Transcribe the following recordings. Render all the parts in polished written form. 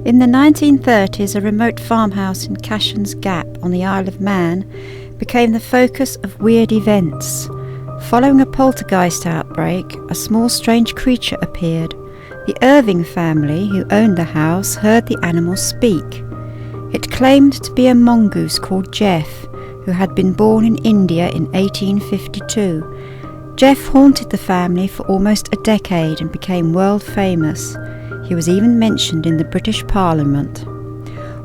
In the 1930s, a remote farmhouse in Cashan's Gap on the Isle of Man became the focus of weird events. Following a poltergeist outbreak, a small strange creature appeared. The Irving family, who owned the house, heard the animal speak. It claimed to be a mongoose called Jeff, who had been born in India in 1852. Jeff haunted the family for almost a decade and became world famous. He was even mentioned in the British Parliament.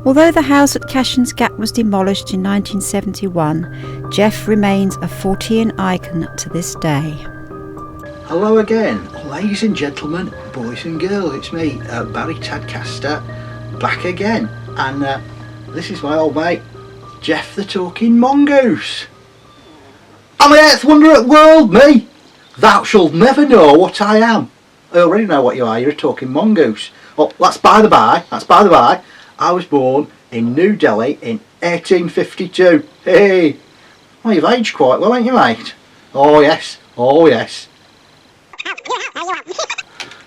Although the house at Cashan's Gap was demolished in 1971, Jeff remains a Fortean icon to this day. Hello again, ladies and gentlemen, boys and girls. It's me, Barry Tadcaster, back again. And this is my old mate, Jeff the Talking Mongoose. I'm an eighth wonder of the world, me. Thou shalt never know what I am. I already know what you are, you're a talking mongoose. Oh, that's by the by, I was born in New Delhi in 1852. Hey, well, you've aged quite well, ain't you, mate? Oh yes, oh yes.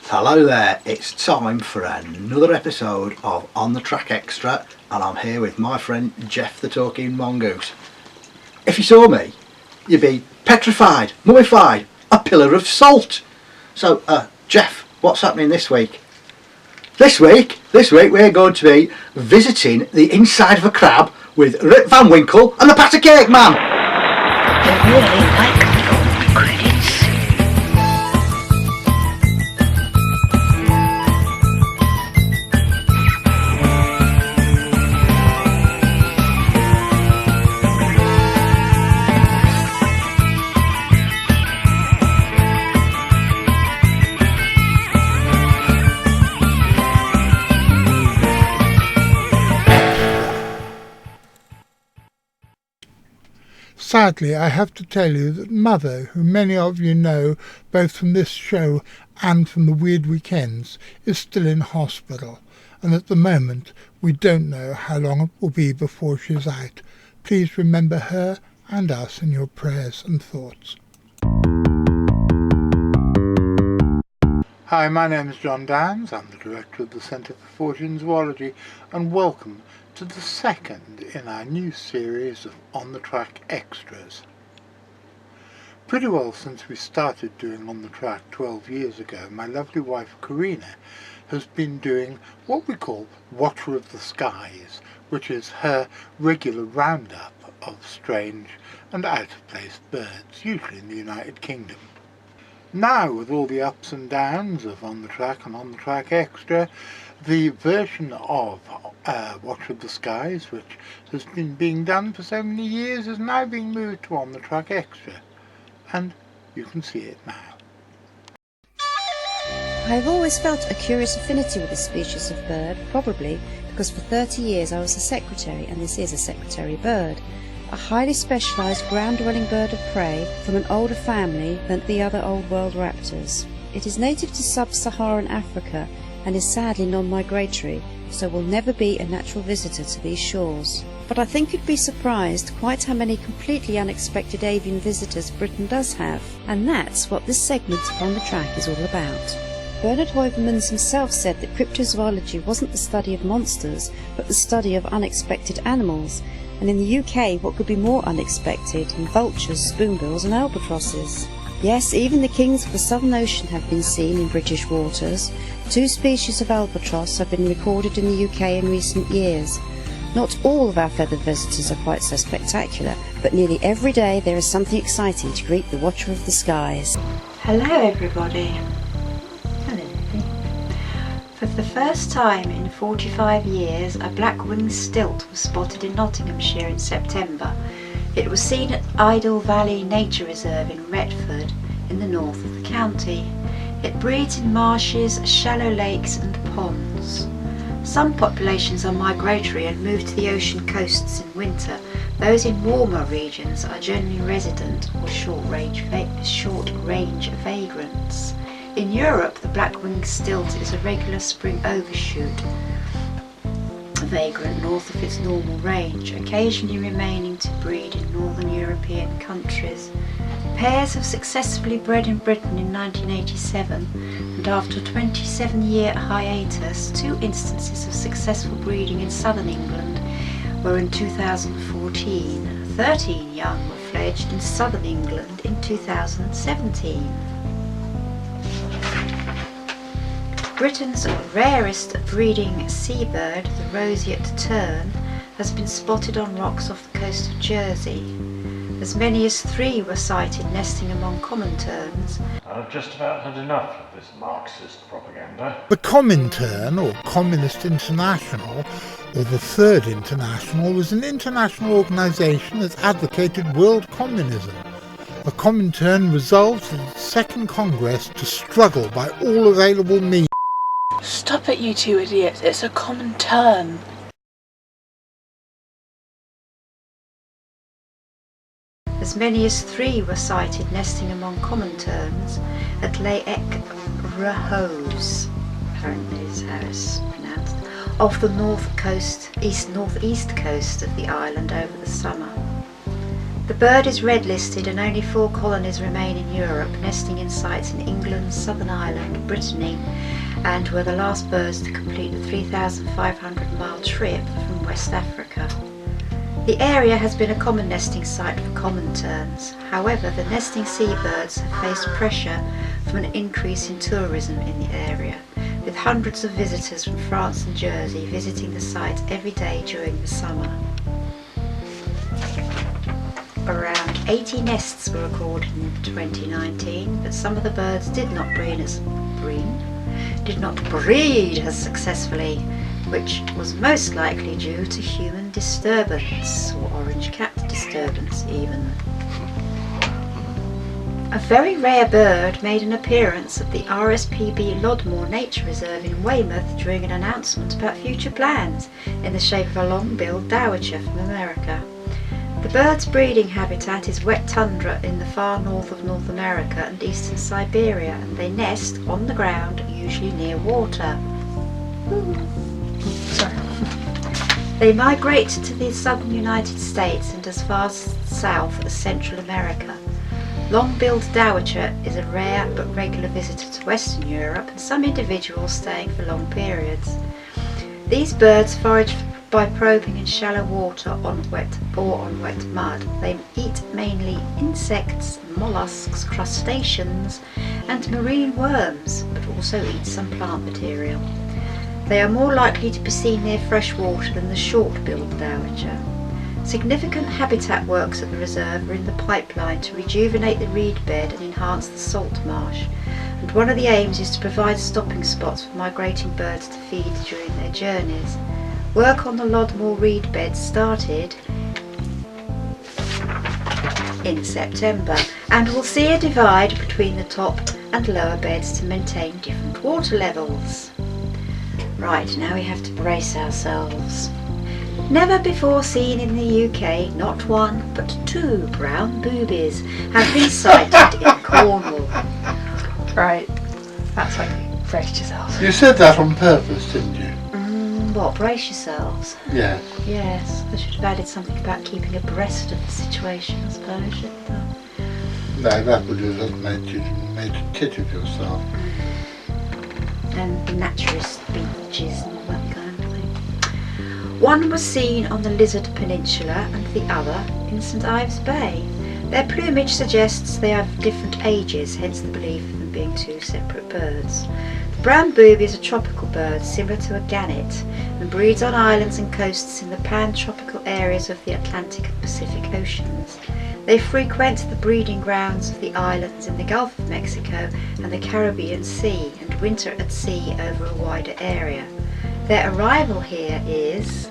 Hello there, it's time for another episode of On the Track Extra, and I'm here with my friend Jeff the Talking Mongoose. If you saw me, you'd be petrified, mummified, a pillar of salt. So, Jeff, what's happening this week? This week we're going to be visiting the inside of a crab with Rip Van Winkle and the Patter Cake Man. They really like the credits. Sadly, I have to tell you that Mother, who many of you know both from this show and from the Weird Weekends, is still in hospital, and at the moment we don't know how long it will be before she's out. Please remember her and us in your prayers and thoughts. Hi, my name is John Downs. I'm the director of the Centre for Fortean Zoology, and welcome to the second in our new series of On the Track Extras. Pretty well since we started doing On the Track 12 years ago, my lovely wife Karina has been doing what we call Watcher of the Skies, which is her regular roundup of strange and out-of-place birds, usually in the United Kingdom. Now, with all the ups and downs of On the Track and On the Track Extra, the version of Watch of the Skies, which has been being done for so many years, is now being moved to On the Track Extra, and you can see it now. I've always felt a curious affinity with this species of bird, probably because for 30 years I was a secretary, and this is a secretary bird. A highly specialised ground-dwelling bird of prey from an older family than the other Old World raptors. It is native to sub-Saharan Africa and is sadly non-migratory, so will never be a natural visitor to these shores. But I think you'd be surprised quite how many completely unexpected avian visitors Britain does have, and that's what this segment of On the Track is all about. Bernard Heuvelmans himself said that cryptozoology wasn't the study of monsters, but the study of unexpected animals, and in the UK what could be more unexpected than vultures, spoonbills and albatrosses? Yes, even the kings of the Southern Ocean have been seen in British waters. 2 species of albatross have been recorded in the UK in recent years. Not all of our feathered visitors are quite so spectacular, but nearly every day there is something exciting to greet the Watcher of the Skies. Hello everybody. Hello. For the first time in 45 years, a black-winged stilt was spotted in Nottinghamshire in September. It was seen at Idle Valley Nature Reserve in Retford, in the north of the county. It breeds in marshes, shallow lakes and ponds. Some populations are migratory and move to the ocean coasts in winter. Those in warmer regions are generally resident or short-range vagrants. In Europe, the black-winged stilt is a regular spring overshoot. vagrant north of its normal range, occasionally remaining to breed in northern European countries. Pairs have successfully bred in Britain in 1987, and after a 27-year hiatus, 2 instances of successful breeding in southern England were in 2014. 13 young were fledged in southern England in 2017. Britain's rarest breeding seabird, the roseate tern, has been spotted on rocks off the coast of Jersey. As many as 3 were sighted nesting among common terns. I've just about had enough of this Marxist propaganda. The Comintern, or Communist International, or the Third International, was an international organisation that advocated world communism. The Comintern resolved at its second Congress to struggle by all available means. Stop it, you 2 idiots. It's a common term. As many as 3 were sighted nesting among common terns at Lake Rahose, apparently is how it's pronounced, off the northeast coast of the island over the summer. The bird is red listed and only 4 colonies remain in Europe, nesting in sites in England, Southern Ireland, Brittany, and were the last birds to complete the 3,500-mile trip from West Africa. The area has been a common nesting site for common terns. However, the nesting seabirds have faced pressure from an increase in tourism in the area, with hundreds of visitors from France and Jersey visiting the site every day during the summer. Around 80 nests were recorded in 2019, but some of the birds did not breed as successfully, which was most likely due to human disturbance, or orange cat disturbance even. A very rare bird made an appearance at the RSPB Lodmore Nature Reserve in Weymouth during an announcement about future plans, in the shape of a long-billed dowager from America. The bird's breeding habitat is wet tundra in the far north of North America and eastern Siberia, and they nest on the ground, usually near water. They migrate to the southern United States and as far south as Central America. Long-billed dowager is a rare but regular visitor to Western Europe, and some individuals staying for long periods. These birds forage by probing in shallow water on wet mud. They eat mainly insects, mollusks, crustaceans and marine worms, but also eat some plant material. They are more likely to be seen near fresh water than the short-billed dowager. Significant habitat works at the reserve are in the pipeline to rejuvenate the reed bed and enhance the salt marsh, and one of the aims is to provide stopping spots for migrating birds to feed during their journeys. Work on the Lodmore reed bed started in September and will see a divide between the top and lower beds to maintain different water levels. Right, now we have to brace ourselves. Never before seen in the UK, not 1 but 2 brown boobies have been sighted in Cornwall. Right, that's when you braced yourself. You said that on purpose, didn't you? What, brace yourselves? Yes. Yes, I should have added something about keeping abreast of the situation, I suppose, shouldn't I? No, that would have just made a tit of yourself. And naturist beaches and all that kind of thing. One was seen on the Lizard Peninsula and the other in St Ives Bay. Their plumage suggests they are of different ages, hence the belief of them being 2 separate birds. The brown booby is a tropical bird similar to a gannet and breeds on islands and coasts in the pan-tropical areas of the Atlantic and Pacific Oceans. They frequent the breeding grounds of the islands in the Gulf of Mexico and the Caribbean Sea and winter at sea over a wider area. Their arrival here is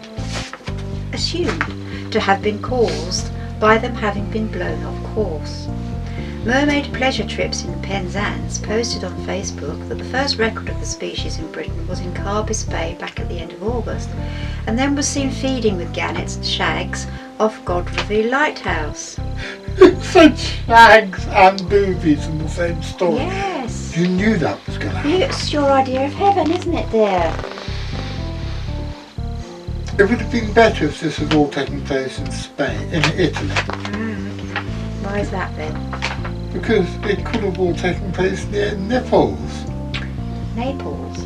assumed to have been caused by them having been blown off course. Mermaid Pleasure Trips in the Penzance posted on Facebook that the first record of the species in Britain was in Carbis Bay back at the end of August, and then was seen feeding with gannets and shags off Godrevy Lighthouse. So shags and boobies in the same story? Yes. You knew that was going to happen. It's your idea of heaven, isn't it, dear? It would have been better if this had all taken place in Spain, in Italy. Why is that then? Because it could have all taken place near Naples. Naples.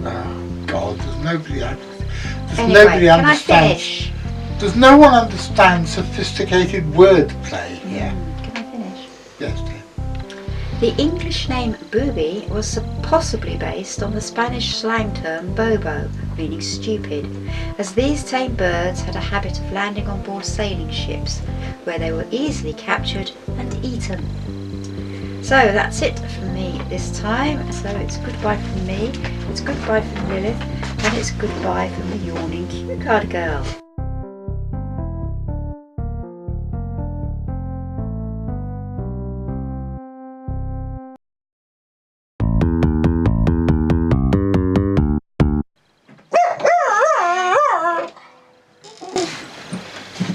Oh God, there's nobody Anyway, nobody can I understands. finish? Does no one understand sophisticated wordplay here? Can I finish? Yes, dear. The English name booby was possibly based on the Spanish slang term bobo, meaning stupid, as these tame birds had a habit of landing on board sailing ships, where they were easily captured and eaten. So that's it from me this time. So it's goodbye from me, it's goodbye from Lilith, and it's goodbye from the yawning cue card girl.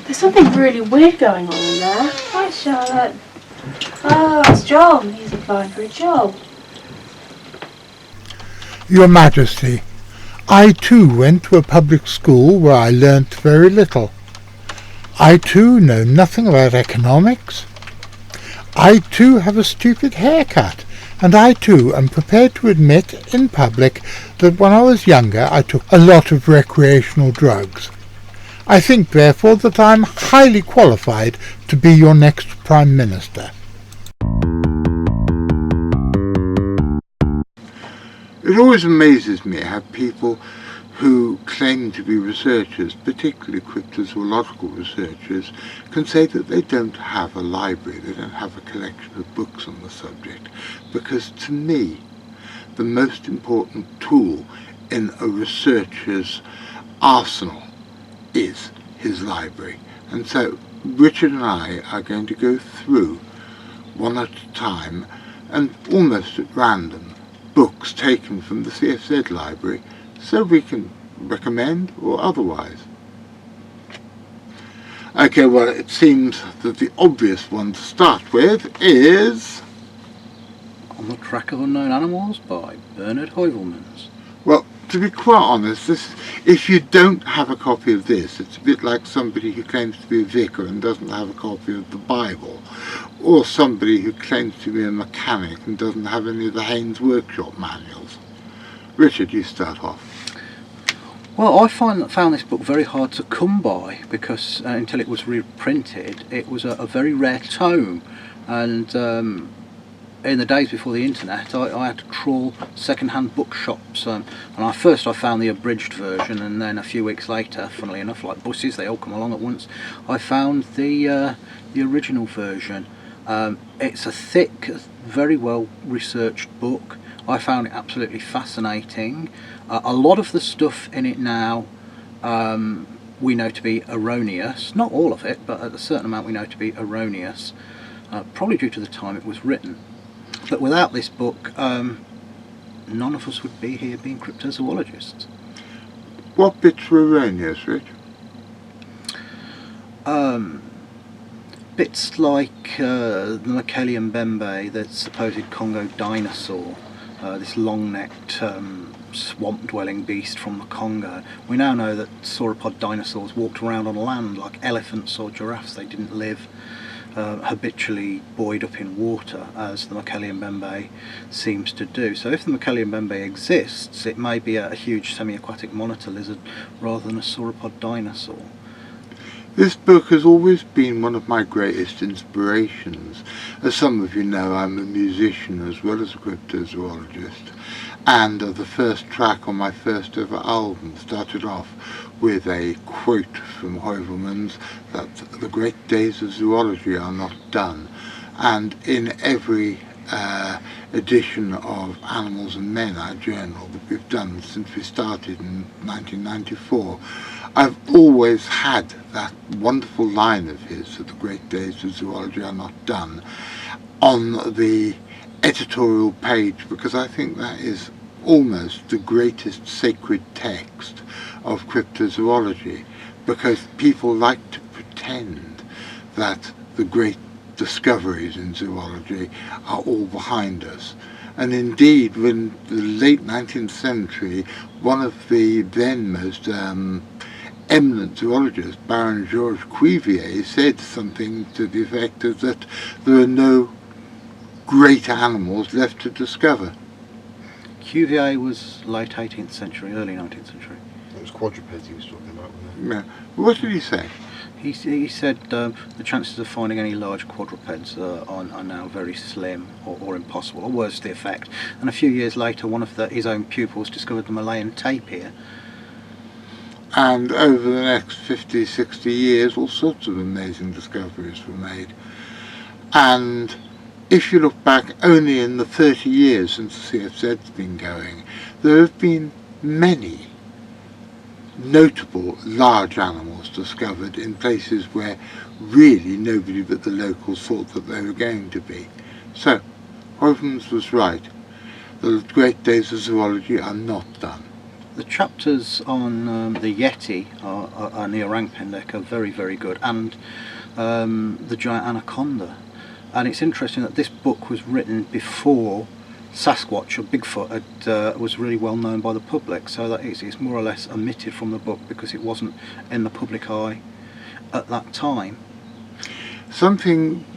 There's something really weird going on in there. Hi, Charlotte. Oh, it's John. He's applying for a job. Your Majesty, I too went to a public school where I learnt very little. I too know nothing about economics. I too have a stupid haircut, and I too am prepared to admit in public that when I was younger I took a lot of recreational drugs. I think therefore that I am highly qualified to be your next Prime Minister. It always amazes me how people who claim to be researchers, particularly cryptozoological researchers, can say that they don't have a library, they don't have a collection of books on the subject, because to me the most important tool in a researcher's arsenal is his library. And so Richard and I are going to go through one at a time and almost at random books taken from the CFZ library so we can recommend or otherwise. Okay, well, it seems that the obvious one to start with is On the Track of Unknown Animals by Bernard Heuvelmans. Well, to be quite honest, if you don't have a copy of this, it's a bit like somebody who claims to be a vicar and doesn't have a copy of the Bible, or somebody who claims to be a mechanic and doesn't have any of the Haynes workshop manuals. Richard, you start off. Well, I found this book very hard to come by because until it was reprinted, it was a very rare tome, and in the days before the internet, I had to trawl second-hand bookshops, and I found the abridged version, and then a few weeks later, funnily enough, like buses, they all come along at once, I found the original version. It's a thick, very well researched book. I found it absolutely fascinating. A lot of the stuff in it now we know to be erroneous, not all of it, but a certain amount we know to be erroneous, probably due to the time it was written. But without this book, none of us would be here being cryptozoologists. What bits were erroneous, Rich? Bits like the Machelium bembe, the supposed Congo dinosaur, this long-necked swamp-dwelling beast from the Congo. We now know that sauropod dinosaurs walked around on land like elephants or giraffes. They didn't live habitually buoyed up in water, as the Machelium bembe seems to do. So if the Machelium bembe exists, it may be a huge semi-aquatic monitor lizard rather than a sauropod dinosaur. This book has always been one of my greatest inspirations. As some of you know, I'm a musician as well as a cryptozoologist, and the first track on my first ever album started off with a quote from Heuvelmans that the great days of zoology are not done. And in every edition of Animals and Men, our journal, that we've done since we started in 1994, I've always had that wonderful line of his, that the great days of zoology are not done, on the editorial page, because I think that is almost the greatest sacred text of cryptozoology, because people like to pretend that the great discoveries in zoology are all behind us. And indeed, in the late 19th century, one of the then most eminent zoologist Baron Georges Cuvier said something to the effect of that there are no great animals left to discover. Cuvier was late 18th century, early 19th century. It was quadrupeds he was talking about, wasn't it? Yeah. What did he say? He said the chances of finding any large quadrupeds are now very slim or impossible, or worse to the effect. And a few years later, one of his own pupils discovered the Malayan tapir. And over the next 50, 60 years, all sorts of amazing discoveries were made. And if you look back only in the 30 years since the CFZ's been going, there have been many notable large animals discovered in places where really nobody but the locals thought that they were going to be. So, Heuvelmans was right. The great days of zoology are not done. The chapters on the Yeti and the orang pendek are very, very good, and the giant anaconda. And it's interesting that this book was written before Sasquatch or Bigfoot was really well known by the public, so that it's more or less omitted from the book because it wasn't in the public eye at that time.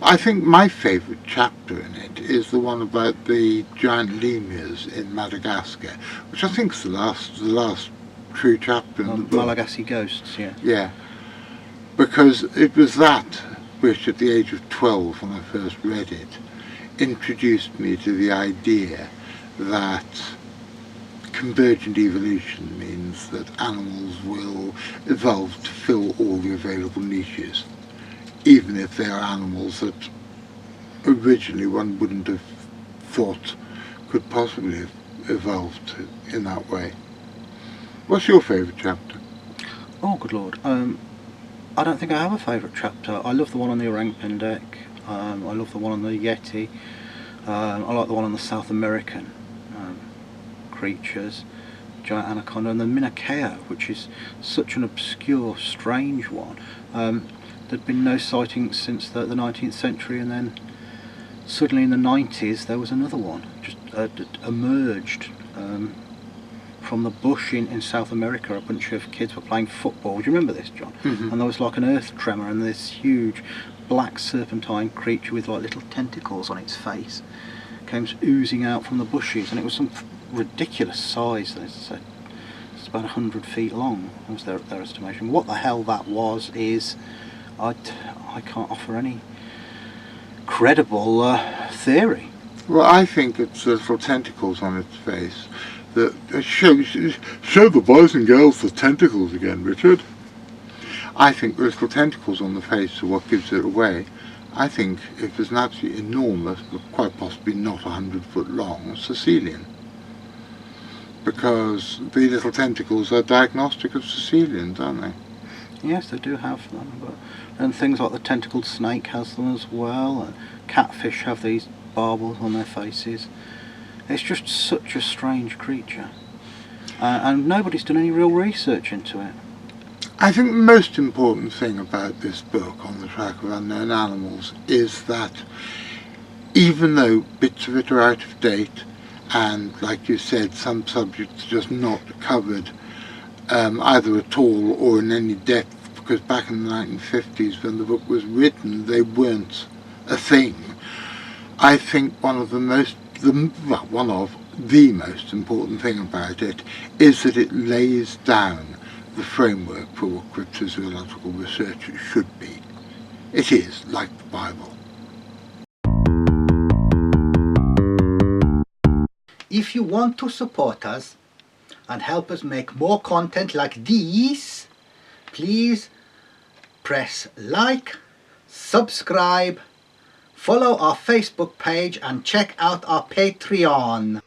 I think my favourite chapter in it is the one about the giant lemurs in Madagascar, which I think is the last true chapter in the book. Malagasy Ghosts, yeah. Yeah, because it was that which at the age of 12, when I first read it, introduced me to the idea that convergent evolution means that animals will evolve to fill all the available niches, even if they are animals that originally one wouldn't have thought could possibly have evolved in that way. What's your favourite chapter? Oh, good lord. I don't think I have a favourite chapter. I love the one on the orang pendek. I love the one on the Yeti. I like the one on the South American creatures, giant anaconda, and the Minakea, which is such an obscure, strange one. There'd been no sightings since the 19th century, and then suddenly in the 90s there was another one, just emerged from the bush in South America. A bunch of kids were playing football. Do you remember this, John? Mm-hmm. And there was like an earth tremor, and this huge black serpentine creature with like little tentacles on its face came oozing out from the bushes, and it was some ridiculous size. It's about 100 feet long, was their estimation. What the hell that was is I can't offer any credible theory. Well, I think it's the little tentacles on its face that show the boys and girls the tentacles again, Richard. I think the little tentacles on the face are what gives it away. I think it was an absolutely enormous, but quite possibly not 100-foot long, Sicilian. Because the little tentacles are diagnostic of Sicilians, aren't they? Yes, they do have them, and things like the tentacled snake has them as well, and catfish have these barbels on their faces. It's just such a strange creature, and nobody's done any real research into it. I think the most important thing about this book, On the Track of Unknown Animals, is that even though bits of it are out of date, and like you said, some subjects are just not covered either at all or in any depth, because back in the 1950s when the book was written they weren't a thing. I think one of the most important thing about it is that it lays down the framework for what cryptozoological research should be. It is like the Bible. If you want to support us and help us make more content like these, please press like, subscribe, follow our Facebook page and check out our Patreon.